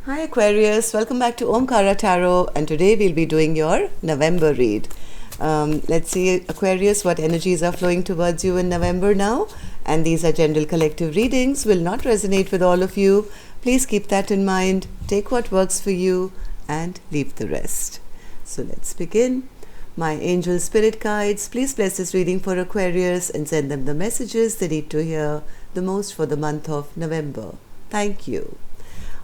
Hi Aquarius, welcome back to Omkara Tarot, and today we'll be doing your November read. Let's see, Aquarius, what energies are flowing towards you in November now. And these are general collective readings, will not resonate with all of you. Please keep that in mind, take what works for you and leave the rest. So let's begin. My angel spirit guides, please bless this reading for Aquarius and send them the messages they need to hear the most for the month of November. Thank you.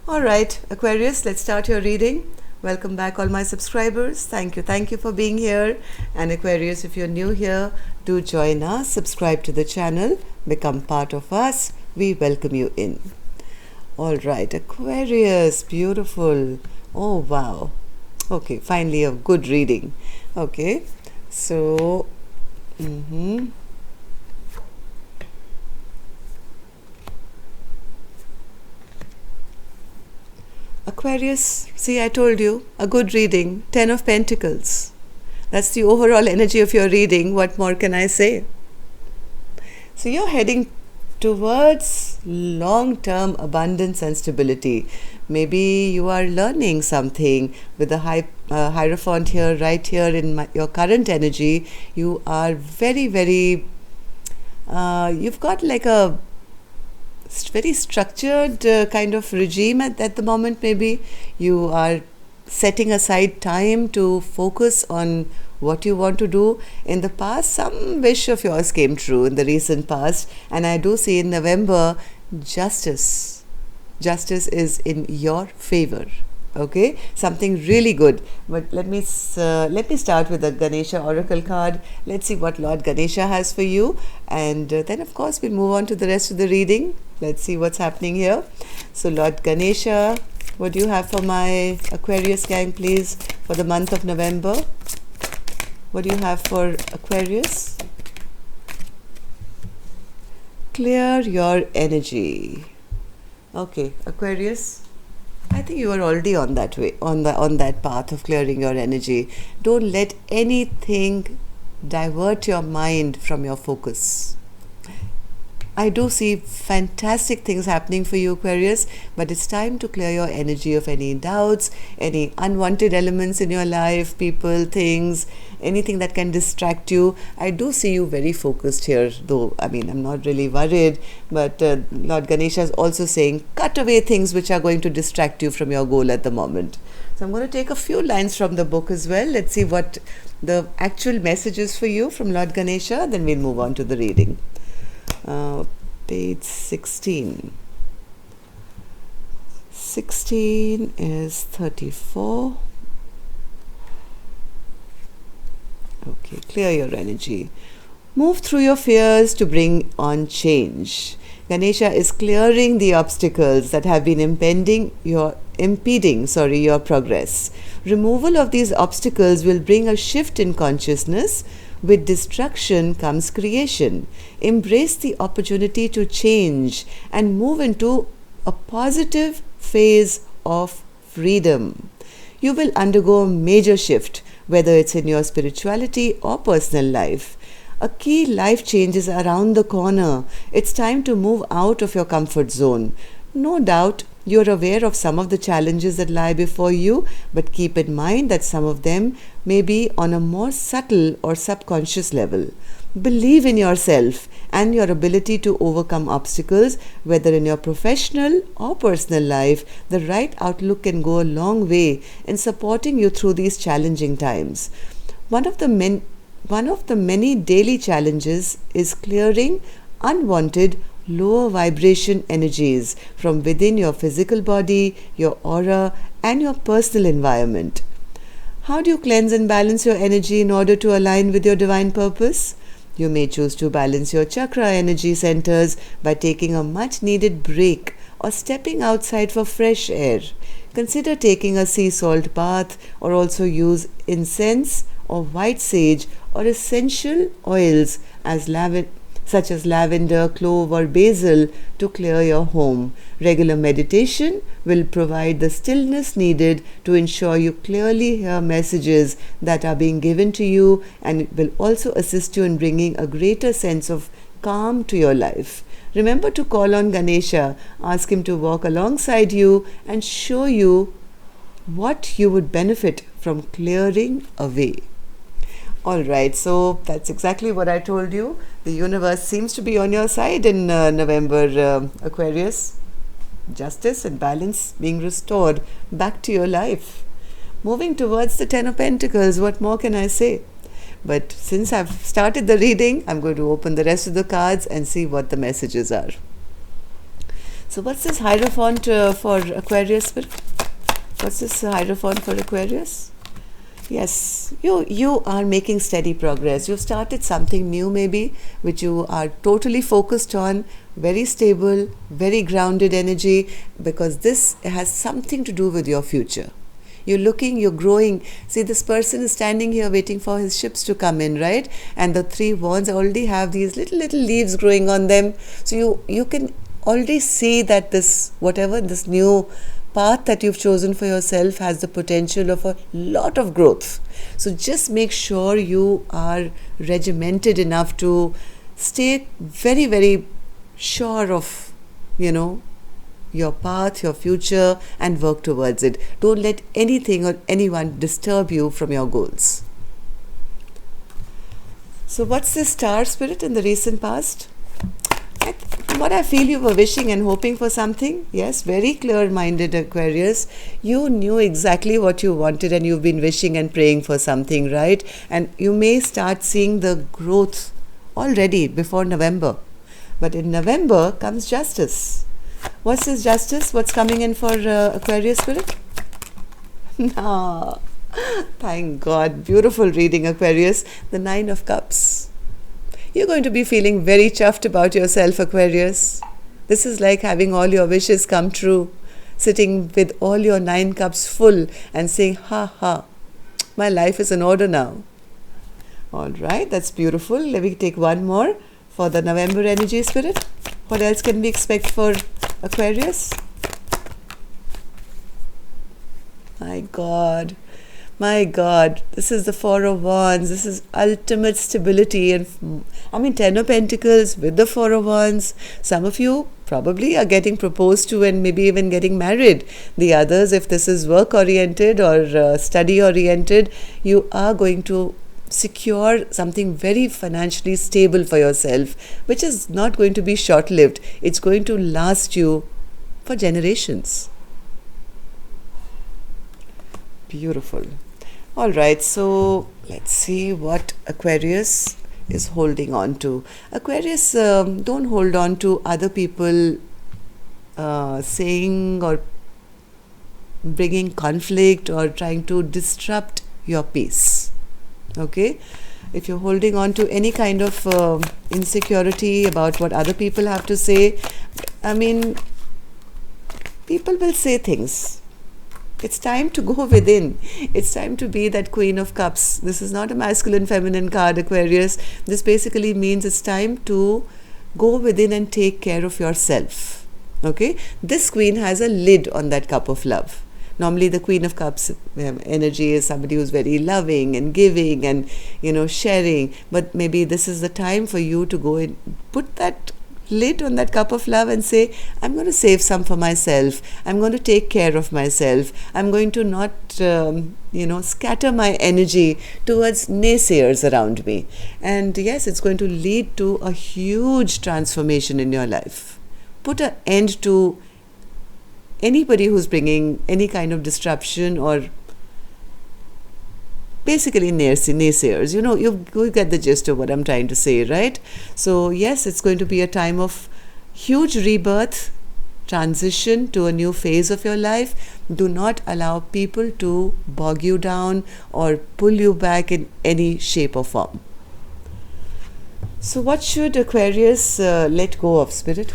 Alright, Aquarius, let's start your reading. Welcome back all my subscribers. Thank you for being here. And Aquarius, if you're new here, do join us, subscribe to the channel, become part of us. We welcome you in. Alright, Aquarius, beautiful. Oh wow. Okay, finally a good reading. Okay, so Aquarius, see, I told you, a good reading, 10 of Pentacles. That's the overall energy of your reading. What more can I say? So you're heading towards long-term abundance and stability. Maybe you are learning something with the Hierophant here, right here in your current energy. You are very, you've got like a very structured kind of regime at the moment. Maybe you are setting aside time to focus on what you want to do. In the past, some wish of yours came true in the recent past, and I do see in November justice is in your favor. Okay, something really good. But let me start with the Ganesha Oracle card. Let's see what Lord Ganesha has for you, and then of course we'll move on to the rest of the reading. Let's see what's happening here. So Lord Ganesha, what do you have for my Aquarius gang, please, for the month of November? What do you have for Aquarius? Clear your energy. Okay, Aquarius, I think you are already on that way, on that path of clearing your energy. Don't let anything divert your mind from your focus. I do see fantastic things happening for you, Aquarius, but it's time to clear your energy of any doubts, any unwanted elements in your life, people, things, anything that can distract you. I do see you very focused here, though. I mean, I'm not really worried, but Lord Ganesha is also saying, cut away things which are going to distract you from your goal at the moment. So I'm going to take a few lines from the book as well. Let's see what the actual message is for you from Lord Ganesha, then we'll move on to the reading. Page 16. 16 is 34. Okay, clear your energy. Move through your fears to bring on change. Ganesha is clearing the obstacles that have been impeding your progress. Removal of these obstacles will bring a shift in consciousness. With destruction comes creation. Embrace the opportunity to change and move into a positive phase of freedom. You will undergo a major shift, whether it's in your spirituality or personal life. A key life change is around the corner. It's time to move out of your comfort zone. No doubt, you're aware of some of the challenges that lie before you, but keep in mind that some of them may be on a more subtle or subconscious level. Believe in yourself and your ability to overcome obstacles, whether in your professional or personal life. The right outlook can go a long way in supporting you through these challenging times. One of the many daily challenges is clearing unwanted lower vibration energies from within your physical body, your aura, and your personal environment. How do you cleanse and balance your energy in order to align with your divine purpose? You may choose to balance your chakra energy centers by taking a much needed break or stepping outside for fresh air. Consider taking a sea salt bath, or also use incense or white sage or essential oils such as lavender, clove, or basil to clear your home. Regular meditation will provide the stillness needed to ensure you clearly hear messages that are being given to you, and it will also assist you in bringing a greater sense of calm to your life. Remember to call on Ganesha, ask him to walk alongside you and show you what you would benefit from clearing away. Alright, so that's exactly what I told you. The universe seems to be on your side in November, Aquarius. Justice and balance being restored back to your life. Moving towards the Ten of Pentacles, what more can I say? But since I've started the reading, I'm going to open the rest of the cards and see what the messages are. So what's this Hierophant for Aquarius spirit? What's this Hierophant for Aquarius? Yes, you are making steady progress. You've started something new maybe, which you are totally focused on, very stable, very grounded energy, because this has something to do with your future. You're looking, you're growing. See, this person is standing here waiting for his ships to come in, right? And the 3 wands already have these little leaves growing on them. So you can already see that this new path that you've chosen for yourself has the potential of a lot of growth. So just make sure you are regimented enough to stay very, very sure of, your path, your future, and work towards it. Don't let anything or anyone disturb you from your goals. So what's this Star spirit in the recent past? What I feel, you were wishing and hoping for something. Yes, very clear-minded Aquarius. You knew exactly what you wanted and you've been wishing and praying for something, right? And you may start seeing the growth already before November. But in November comes justice. What's this justice? What's coming in for Aquarius spirit? Thank God. Beautiful reading, Aquarius. The 9 of Cups. You're going to be feeling very chuffed about yourself, Aquarius. This is like having all your wishes come true, sitting with all your 9 cups full and saying, ha, my life is in order now. All right, that's beautiful. Let me take one more for the November energy spirit. What else can we expect for Aquarius? My God, this is the 4 of Wands. This is ultimate stability. And 10 of Pentacles with the 4 of Wands. Some of you probably are getting proposed to and maybe even getting married. The others, if this is work-oriented or study-oriented, you are going to secure something very financially stable for yourself, which is not going to be short-lived. It's going to last you for generations. Beautiful. All right, so let's see what Aquarius is holding on to. Aquarius, don't hold on to other people saying or bringing conflict or trying to disrupt your peace. Okay? If you're holding on to any kind of insecurity about what other people have to say, people will say things. It's time to go within. It's time to be that Queen of Cups. This is not a masculine, feminine card, Aquarius. This basically means it's time to go within and take care of yourself. Okay? This Queen has a lid on that cup of love. Normally the Queen of Cups energy is somebody who's very loving and giving and, sharing. But maybe this is the time for you to go and put that lid on that cup of love and say, I'm going to save some for myself. I'm going to take care of myself. I'm going to not, scatter my energy towards naysayers around me. And yes, it's going to lead to a huge transformation in your life. Put an end to anybody who's bringing any kind of disruption or basically naysayers. You get the gist of what I'm trying to say, right? So yes, it's going to be a time of huge rebirth, transition to a new phase of your life. Do not allow people to bog you down or pull you back in any shape or form. So what should Aquarius let go of, Spirit?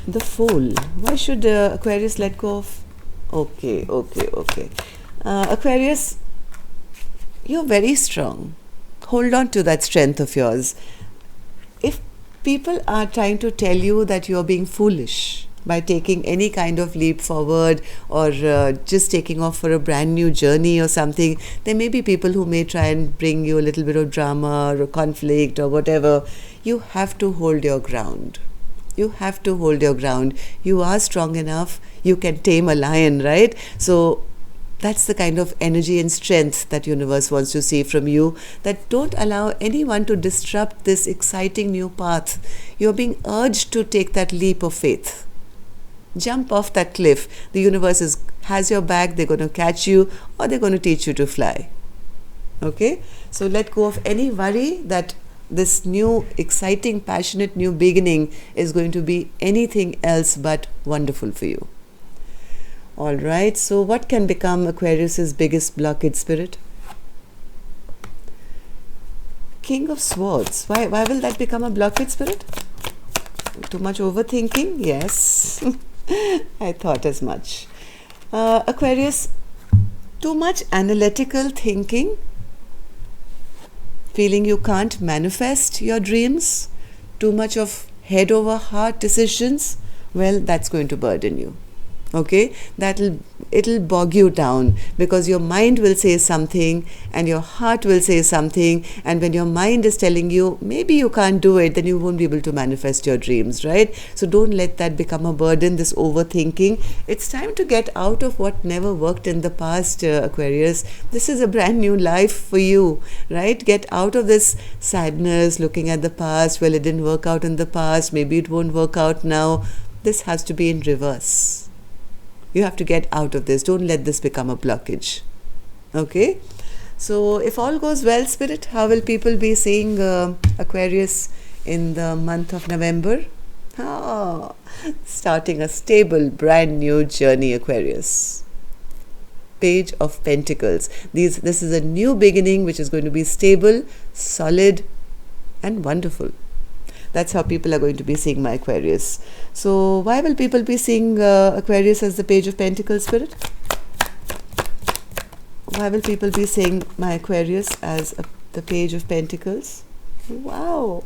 The Fool. Why should Aquarius let go of? Okay. Aquarius, you're very strong. Hold on to that strength of yours. If people are trying to tell you that you're being foolish by taking any kind of leap forward or just taking off for a brand new journey or something, there may be people who may try and bring you a little bit of drama or conflict or whatever. you have to hold your ground. You have to hold your ground. You are strong enough. You can tame a lion, right? So that's the kind of energy and strength that universe wants to see from you, that don't allow anyone to disrupt this exciting new path. You're being urged to take that leap of faith. Jump off that cliff. The universe has your back. They're going to catch you, or they're going to teach you to fly. Okay? So let go of any worry that this new, exciting, passionate new beginning is going to be anything else but wonderful for you. Alright, so what can become Aquarius's biggest blockage, Spirit? King of Swords. Why will that become a blockage, Spirit? Too much overthinking? Yes. I thought as much. Aquarius, too much analytical thinking, feeling you can't manifest your dreams, too much of head over heart decisions, well, that's going to burden you. Okay, it'll bog you down, because your mind will say something and your heart will say something, and when your mind is telling you maybe you can't do it, then you won't be able to manifest your dreams, right? So don't let that become a burden, this overthinking. It's time to get out of what never worked in the past, Aquarius. This is a brand new life for you, right? Get out of this sadness, looking at the past. Well, it didn't work out in the past, maybe it won't work out now. This has to be in reverse. You have to get out of this. Don't let this become a blockage. Okay? So if all goes well, Spirit, how will people be seeing Aquarius in the month of November? Starting a stable, brand new journey, Aquarius. Page of Pentacles. This is a new beginning which is going to be stable, solid, and wonderful. That's how people are going to be seeing my Aquarius. So why will people be seeing Aquarius as the Page of Pentacles, Spirit? Why will people be seeing my Aquarius as the Page of Pentacles? Wow.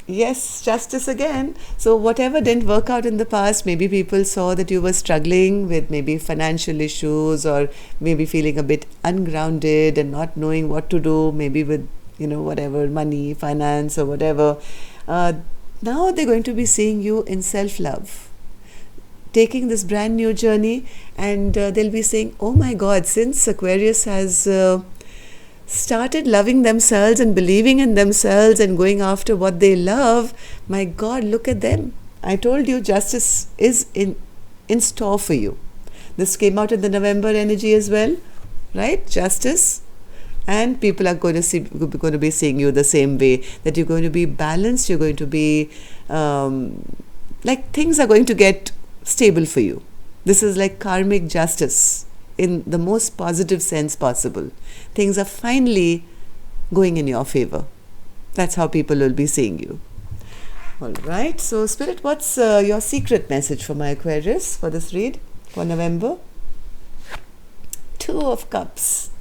Yes, justice again. So whatever didn't work out in the past, maybe people saw that you were struggling with maybe financial issues, or maybe feeling a bit ungrounded and not knowing what to do, maybe with whatever, money, finance, or whatever. Now they're going to be seeing you in self-love, taking this brand new journey, and they'll be saying, oh my God, since Aquarius has started loving themselves and believing in themselves and going after what they love, my God, look at them. I told you, justice is in store for you. This came out in the November energy as well, right? Justice. And people are going to be seeing you the same way, that you're going to be balanced, you're going to be like things are going to get stable for you. This is like karmic justice in the most positive sense possible. Things are finally going in your favor. That's how people will be seeing you. All right. So, Spirit, what's your secret message for my Aquarius for this read for November? Two of Cups.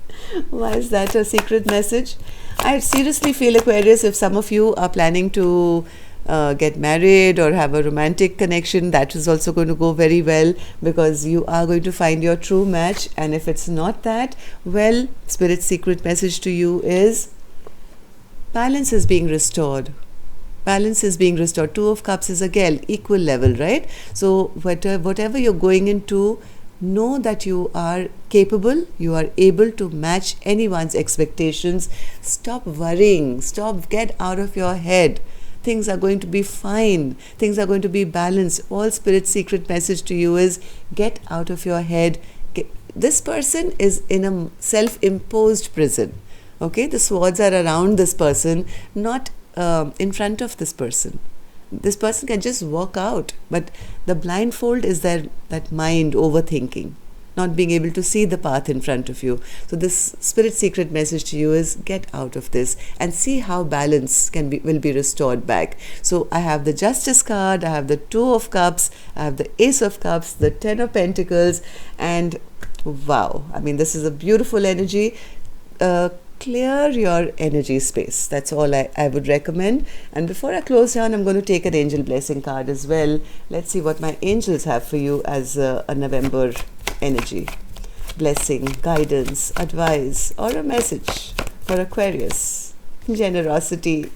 Why is that a secret message? I seriously feel, Aquarius, if some of you are planning to get married or have a romantic connection, that is also going to go very well, because you are going to find your true match. And if it's not that, well, Spirit's secret message to you is balance is being restored. Balance is being restored. Two of Cups is again equal level, right? So whatever you're going into, know that you are capable, you are able to match anyone's expectations. Stop worrying, get out of your head. Things are going to be fine. Things are going to be balanced. All Spirit's secret message to you is get out of your head. This person is in a self-imposed prison. Okay, the swords are around this person, not in front of this person. This person can just walk out, but the blindfold is that mind overthinking, not being able to see the path in front of you. So this Spirit secret message to you is get out of this and see how balance will be restored back. So I have the Justice card, I have the Two of Cups, I have the Ace of Cups, the Ten of Pentacles, and wow, I mean, this is a beautiful energy. Clear your energy space. That's all I would recommend. And before I close down, I'm going to take an angel blessing card as well. Let's see what my angels have for you as a November energy. Blessing, guidance, advice, or a message for Aquarius. Generosity.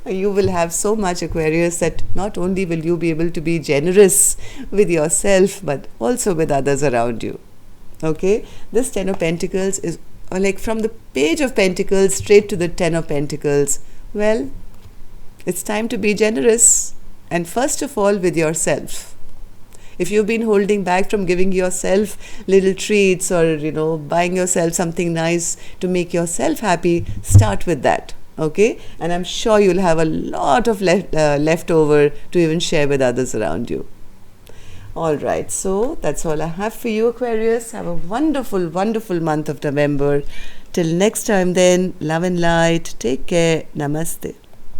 You will have so much, Aquarius, that not only will you be able to be generous with yourself, but also with others around you. Okay, this Ten of Pentacles is like from the Page of Pentacles straight to the Ten of Pentacles. Well, it's time to be generous, and first of all with yourself. If you've been holding back from giving yourself little treats, or buying yourself something nice to make yourself happy, start with that. Okay, and I'm sure you'll have a lot of left over to even share with others around you. All right, so that's all I have for you, Aquarius. Have a wonderful, wonderful month of November. Till next time then, love and light. Take care. Namaste.